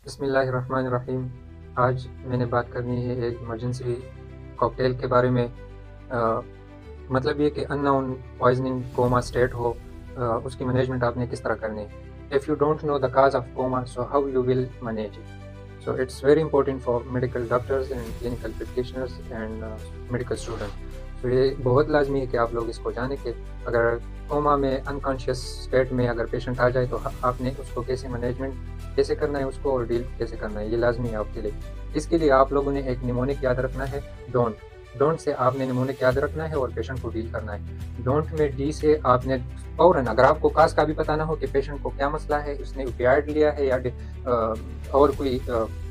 بسم اللہ الرحمن الرحیم۔ آج میں نے بات کرنی ہے ایک ایمرجنسی کاکٹیل کے بارے میں۔ مطلب یہ کہ ان نون پوائزننگ کوما اسٹیٹ ہو، اس کی مینجمنٹ آپ نے کس طرح کرنی ہے۔ If you don't know the cause of coma so how you will manage it. So it's very important for medical doctors and clinical practitioners and medical student. تو یہ بہت لازمی ہے کہ آپ لوگ اس کو جانیں کہ اگر کوما میں انکانشیس اسٹیٹ میں اگر پیشنٹ آ جائے تو آپ نے اس کو کیسے مینجمنٹ کیسے کرنا ہے، اس کو اور ڈیل کیسے کرنا ہے، یہ لازمی ہے آپ کے لیے۔ اس کے لیے آپ لوگوں نے ایک نیمونک یاد رکھنا ہے، ڈونٹ سے آپ نے نیمونک یاد رکھنا ہے اور پیشنٹ کو ڈیل کرنا ہے۔ ڈونٹ میں ڈی سے آپ نے فوراً، اگر آپ کو کاز کا بھی پتہ نہ ہو کہ پیشنٹ کو کیا مسئلہ ہے، اس نے اوپیائڈ لیا ہے یا اور کوئی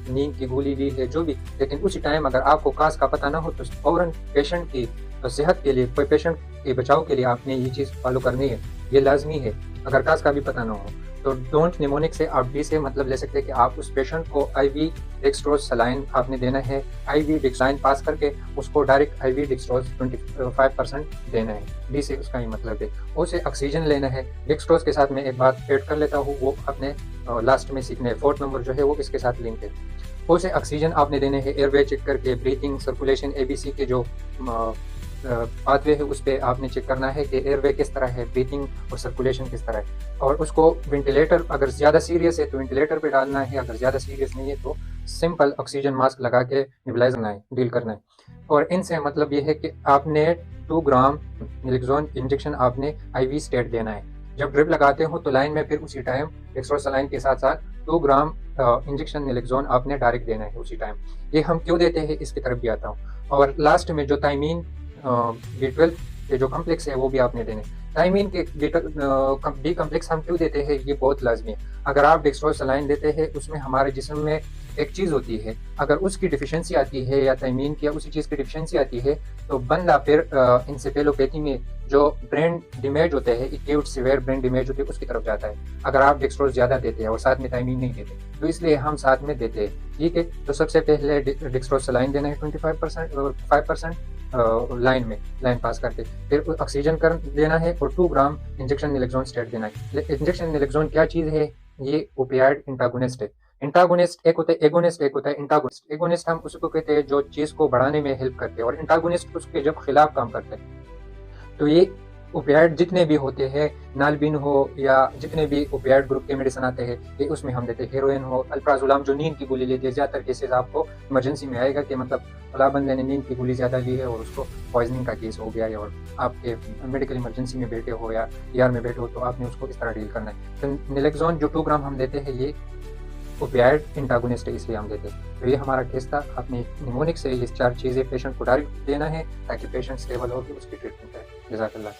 نیند کی گولی لی ہے، جو بھی، لیکن اسی ٹائم اگر آپ کو کاز کا پتہ نہ ہو تو فوراً پیشنٹ کی صحت کے لیے، کوئی پیشنٹ کے بچاؤ کے لیے آپ نے یہ چیز فالو کرنی ہے، یہ لازمی ہے اگر کاز کا بھی پتہ نہ ہو۔ تو ڈونٹ نیمونک سے آپ ڈی سے مطلب لے سکتے ہیں کہ آپ اس پیشنٹ کو آئی وی ڈیکسٹروز سلائن آپ نے دینا ہے، آئی وی ڈیکسٹرائن پاس کر کے اس کو ڈائریکٹ آئی وی ڈیکسٹروز 25% دینا ہے، ڈی سے اس کا ہی مطلب ہے۔ اسے آکسیجن لینا ہے۔ ڈیکسٹروز کے ساتھ میں ایک بات ایڈ کر لیتا ہوں، وہ اپنے لاسٹ میں سیکھنے ہے، 4 نمبر جو ہے وہ اس کے ساتھ لنک ہے۔ اسے آکسیجن آپ نے دینے ہے، ایئر وے چیک کر کے، بریتھنگ، سرکولیشن، اے بی سی کے جو پاتھ وے ہے اس پہ آپ نے چیک کرنا ہے کہ ایئر وے کس طرح ہے، بریتھنگ اور سرکولیشن کس طرح ہے، اور اس کو وینٹیلیٹر اگر زیادہ سیریس ہے تو وینٹیلیٹر پہ ڈالنا ہے، اگر زیادہ سیریس نہیں ہے تو سمپل آکسیجن ماسک لگا کے نیبلائز کرنا ہے، ڈیل کرنا ہے۔ اور ان سے مطلب یہ ہے کہ آپ نے 2 گرام نیلکزون انجیکشن آپ نے آئی وی اسٹیٹ دینا ہے۔ جب ڈرپ لگاتے ہو تو لائن میں پھر اسی ٹائم ڈیکسٹروسلائن کے ساتھ ساتھ 2 گرام انجیکشن نیلکزون آپ نے ڈائریکٹ دینا ہے اسی ٹائم۔ یہ ہم کیوں دیتے ہیں اس کی طرف بھی آتا ہوں۔ اور لاسٹ میں جو تائمین B12 کے جو کمپلیکس ہے وہ بھی آپ نے دینے۔ تائمین کے ڈی کمپلیکس ہم کیوں دیتے ہیں، یہ بہت لازمی ہے۔ اگر آپ ڈیکسٹروسلائن دیتے ہیں، اس میں ہمارے جسم میں ایک چیز ہوتی ہے، اگر اس کی ڈیفیشنسی آتی ہے یا تائمین کی اسی چیز کی ڈیفیشنسی آتی ہے تو بندہ پھر انسیفیلوپیتھی میں جو برین ڈیمیج ہوتے ہیں، ایکیوٹ سیویئر برین ڈیمیج ہوتے ہے، اس کی طرف جاتا ہے اگر آپ ڈیکسٹروز زیادہ دیتے ہیں اور ساتھ میں تائمین نہیں دیتے، تو اس لیے ہم ساتھ میں دیتے ہیں، ٹھیک ہے۔ تو سب سے پہلے ڈیکسٹروسلائن دینا ہے 5% لائن پاس کر کے، پھر آکسیجن کر دینا ہے اور 2 گرام انجیکشن نیلکزون اسٹیٹ دینا ہے۔ انجیکشن نیلکزون کیا چیز ہے؟ یہ اوپیائڈ انٹاگونسٹ ہے۔ انٹاگونسٹ ایک ہوتا ہے ایگونسٹ، ایک ہوتا ہے انٹاگونسٹ۔ ایگونسٹ ہم اس کو کہتے ہیں جو چیز کو بڑھانے میں ہیلپ کرتے ہیں، اور انٹاگونسٹ اس کے جب خلاف کام کرتے ہیں۔ تو یہ اوپیائڈ جتنے بھی ہوتے ہیں، نالبین ہو یا جتنے بھی اوپیائڈ گروپ کے میڈیسن آتے ہیں، یہ اس میں ہم دیتے ہیں۔ ہیروئن ہو، الپرازولام جو نیند کی گولی لیتی ہے، زیادہ تر کیسز آپ کو ایمرجنسی میں آئے گا کہ مطلب فلاں بندے نے نیند کی گولی زیادہ لی ہے اور اس کو پوائزننگ کا کیس ہو گیا ہے، اور آپ کے میڈیکل ایمرجنسی میں بیٹھے ہو یا ER میں بیٹھے ہو تو آپ نے اس کو اس طرح ڈیل کرنا ہے۔ تو نیلکزون جو 2 گرام ہم دیتے ہیں یہ اوپیائڈ انٹاگونسٹ ہے، اس لیے ہم دیتے ہیں۔ تو یہ ہمارا کیس تھا۔ اپنی نیمونک سے یہ 4 چیزیں پیشنٹ کو ڈائریکٹ دینا ہے تاکہ پیشنٹ اسٹیبل ہو کے اس کی ٹریٹمنٹ کرے۔ جزاک اللہ۔